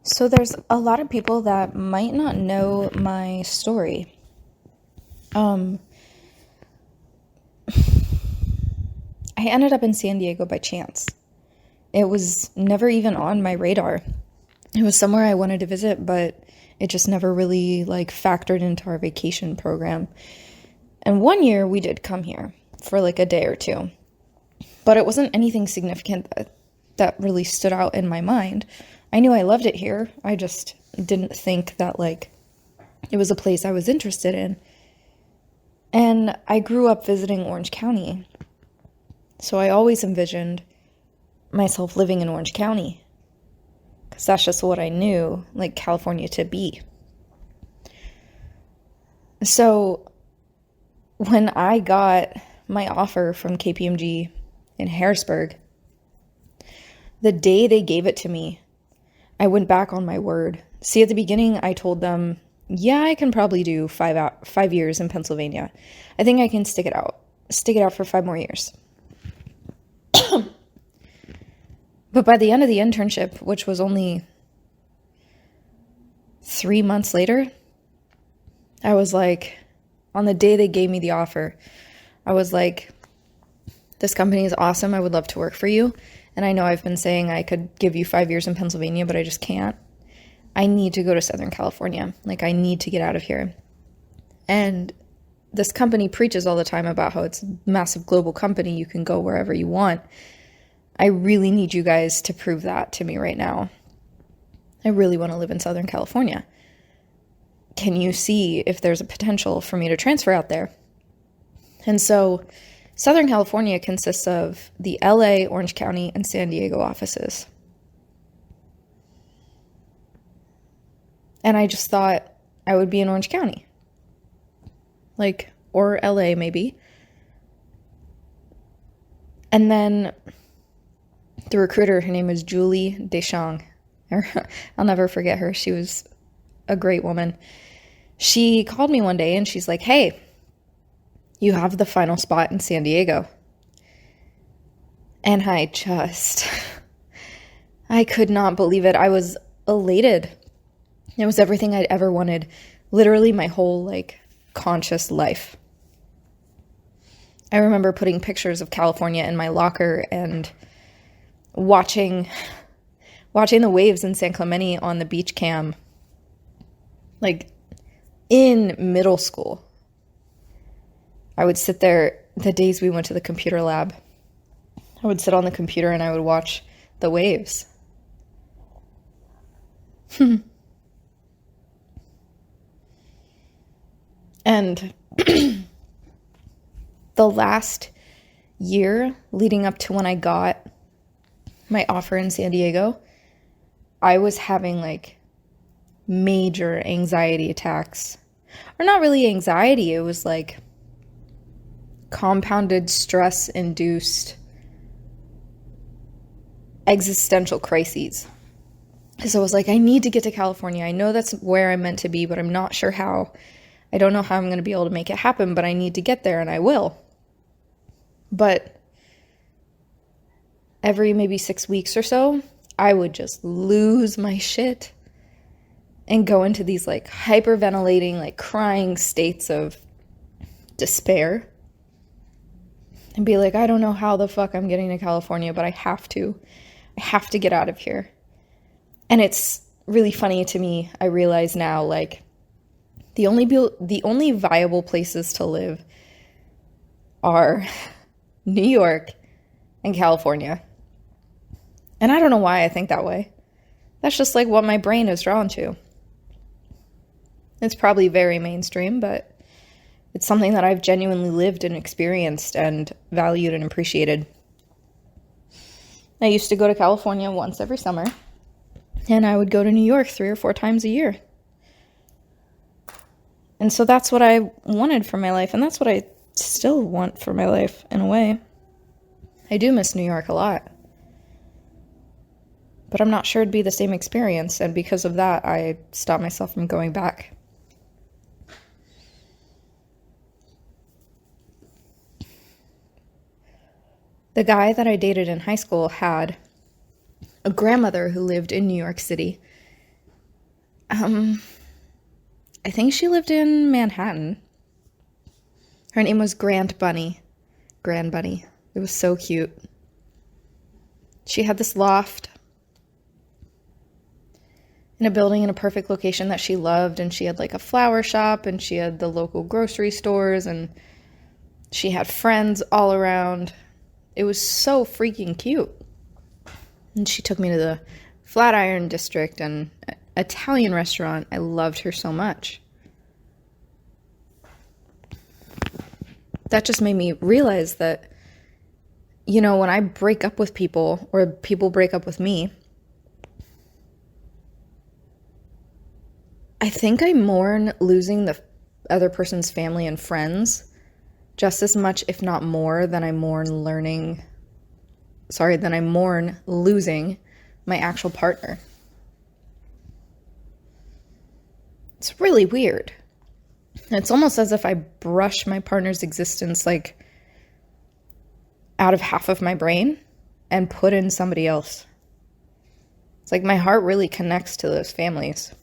So there's a lot of people that might not know my story. Um, I ended up in San Diego by chance. It was never even on my radar. It was somewhere I wanted to visit, but it just never really factored into our vacation program. And one year we did come here for like a day or two, but it wasn't anything significant that really stood out in my mind. I knew I loved it here. I just didn't think that it was a place I was interested in. And I grew up visiting Orange County. So I always envisioned myself living in Orange County because that's just what I knew, California to be. So when I got my offer from KPMG in Harrisburg, the day they gave it to me, I went back on my word. See, at the beginning, I told them, yeah, I can probably do 5 years in Pennsylvania. I think I can stick it out for 5 more years. But by the end of the internship, which was only 3 months later, I was like, on the day they gave me the offer, I was like, this company is awesome. I would love to work for you. And I know I've been saying I could give you 5 years in Pennsylvania, but I just can't. I need to go to Southern California. I need to get out of here. And this company preaches all the time about how it's a massive global company. You can go wherever you want. I really need you guys to prove that to me right now. I really want to live in Southern California. Can you see if there's a potential for me to transfer out there? And so Southern California consists of the LA, Orange County, and San Diego offices. And I just thought I would be in Orange County. Or LA maybe. And then the recruiter, her name is Julie Deschang. I'll never forget her. She was a great woman. She called me one day and she's like, hey, you have the final spot in San Diego. And I could not believe it. I was elated. It was everything I'd ever wanted. Literally my whole conscious life. I remember putting pictures of California in my locker and watching the waves in San Clemente on the beach cam, in middle school. I would sit there the days we went to the computer lab. I would sit on the computer and I would watch the waves. And the last year leading up to when I got my offer in San Diego, I was having major anxiety attacks. Or not really anxiety, it was compounded stress-induced existential crises. So I was like, I need to get to California. I know that's where I'm meant to be, but I'm not sure how. I don't know how I'm going to be able to make it happen, but I need to get there and I will. But every maybe 6 weeks or so, I would just lose my shit and go into these hyperventilating, crying states of despair and be like, I don't know how the fuck I'm getting to California, but I have to. I have to get out of here. And it's really funny to me. I realize now, the only viable places to live are New York and California. And I don't know why I think that way. That's just what my brain is drawn to. It's probably very mainstream, but it's something that I've genuinely lived and experienced and valued and appreciated. I used to go to California once every summer, and I would go to New York 3 or 4 times a year. And so that's what I wanted for my life, and that's what I still want for my life, in a way. I do miss New York a lot. But I'm not sure it'd be the same experience, and because of that, I stopped myself from going back. The guy that I dated in high school had a grandmother who lived in New York City, I think she lived in Manhattan. Her name was Grand Bunny. Grand Bunny. It was so cute. She had this loft in a building in a perfect location that she loved, and she had like a flower shop, and she had the local grocery stores, and she had friends all around. It was so freaking cute. And she took me to the Flatiron District and Italian restaurant. I loved her so much. That just made me realize that, you know, when I break up with people or people break up with me, I think I mourn losing the other person's family and friends just as much, if not more, than I mourn losing my actual partner. It's really weird. It's almost as if I brush my partner's existence like out of half of my brain and put in somebody else. It's like my heart really connects to those families.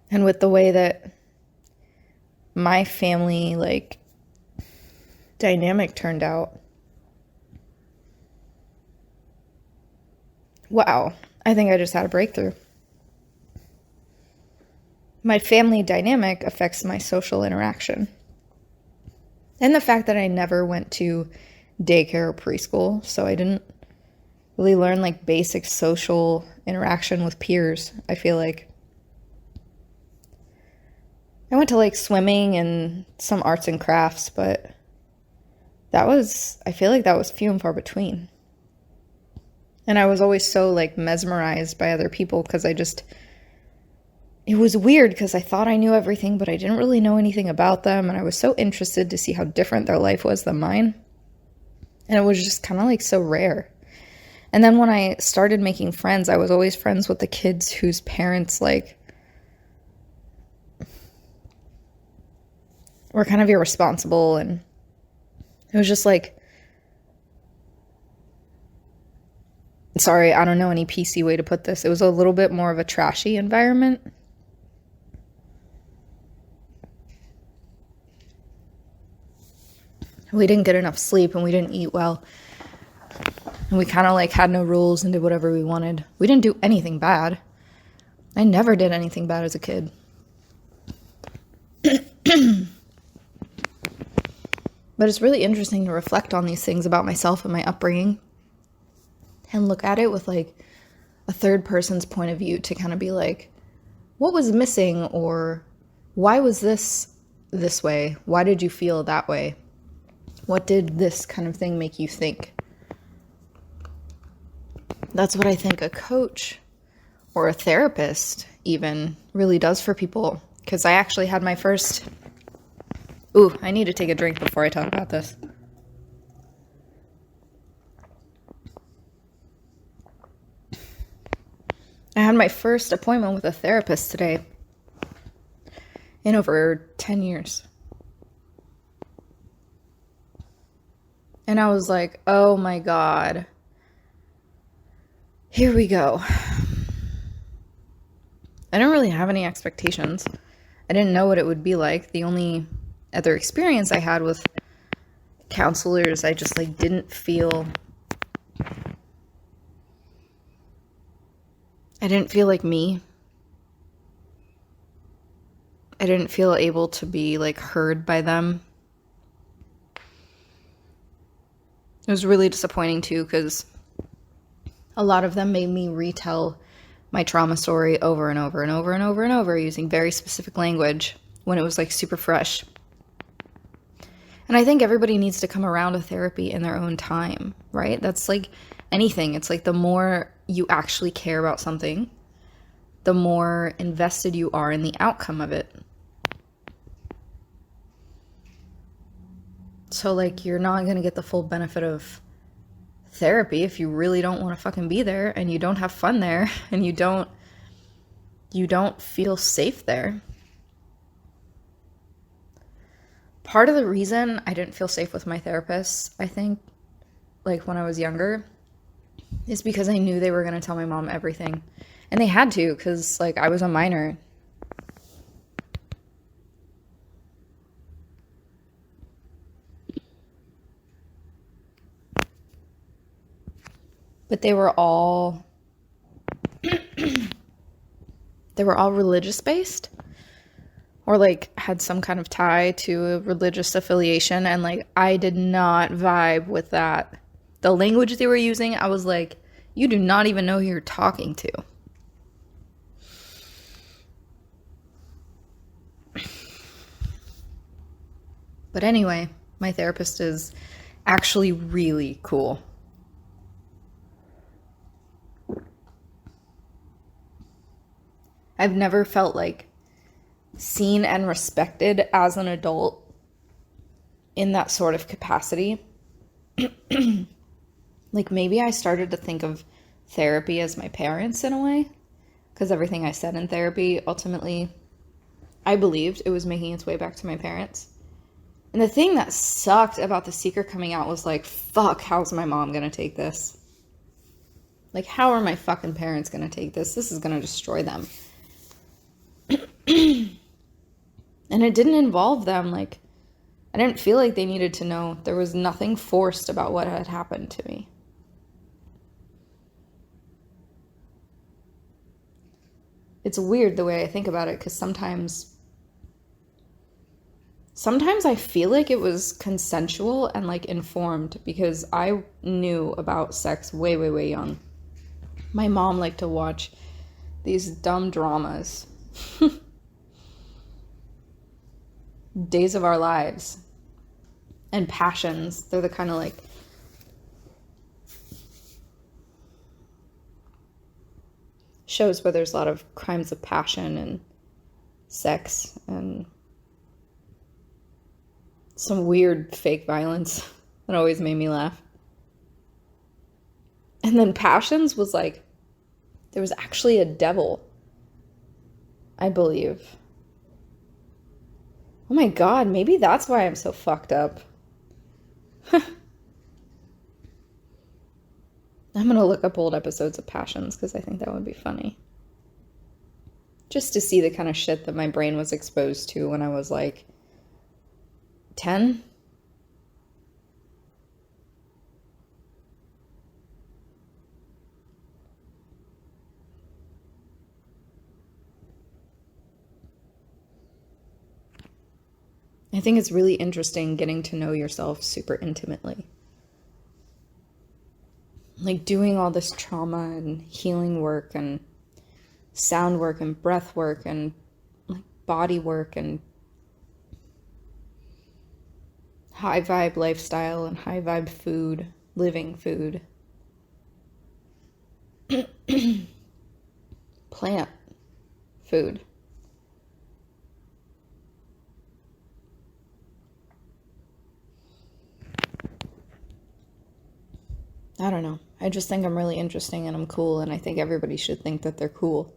And with the way that my family like dynamic turned out, wow, I think I just had a breakthrough. My family dynamic affects my social interaction. And the fact that I never went to daycare or preschool, so I didn't really learn like basic social interaction with peers, I feel like. I went to like swimming and some arts and crafts, but I feel like that was few and far between. And I was always so like mesmerized by other people because it was weird because I thought I knew everything, but I didn't really know anything about them. And I was so interested to see how different their life was than mine. And it was just kind of like so rare. And then when I started making friends, I was always friends with the kids whose parents like were kind of irresponsible. And it was just like, sorry, I don't know any PC way to put this. It was a little bit more of a trashy environment. We didn't get enough sleep and we didn't eat well. And we kind of like had no rules and did whatever we wanted. We didn't do anything bad. I never did anything bad as a kid. But it's really interesting to reflect on these things about myself and my upbringing and look at it with like a third person's point of view to kind of be like, what was missing, or why was this way? Why did you feel that way? What did this kind of thing make you think? That's what I think a coach or a therapist even really does for people. Because I actually had my first... Ooh, I need to take a drink before I talk about this. I had my first appointment with a therapist today in over 10 years. And I was like, oh my God, here we go. I didn't really have any expectations. I didn't know what it would be like. The only other experience I had with counselors, I just like didn't feel like me. I didn't feel able to be like heard by them. It was really disappointing too, because a lot of them made me retell my trauma story over and over and over and over and over using very specific language when it was like super fresh. And I think everybody needs to come around to therapy in their own time, right? That's like anything. It's like the more you actually care about something, the more invested you are in the outcome of it. So like you're not going to get the full benefit of therapy if you really don't want to fucking be there and you don't have fun there and you don't feel safe there. Part of the reason I didn't feel safe with my therapist, I think, like when I was younger, is because I knew they were going to tell my mom everything. And they had to, because, like, I was a minor. But they were all religious based, or like had some kind of tie to a religious affiliation, and like I did not vibe with that. The language they were using, I was like, you do not even know who you're talking to. But anyway, my therapist is actually really cool. I've never felt like seen and respected as an adult in that sort of capacity. Like, maybe I started to think of therapy as my parents in a way, because everything I said in therapy, ultimately, I believed it was making its way back to my parents. And the thing that sucked about The Secret coming out was like, fuck, how's my mom gonna take this? Like, how are my fucking parents gonna take this? This is gonna destroy them. And it didn't involve them. Like, I didn't feel like they needed to know. There was nothing forced about what had happened to me. It's weird the way I think about it, because sometimes I feel like it was consensual and like informed, because I knew about sex way, way, way young. My mom liked to watch these dumb dramas. Days of Our Lives and Passions. They're the kind of like shows where there's a lot of crimes of passion and sex and some weird fake violence that always made me laugh. And then Passions was like, there was actually a devil, I believe. Oh my god, maybe that's why I'm so fucked up. I'm gonna look up old episodes of Passions, because I think that would be funny. Just to see the kind of shit that my brain was exposed to when I was like 10. I think it's really interesting getting to know yourself super intimately. Like doing all this trauma and healing work and sound work and breath work and like body work and high vibe lifestyle and high vibe food, living food. Plant food. I don't know. I just think I'm really interesting and I'm cool, and I think everybody should think that they're cool.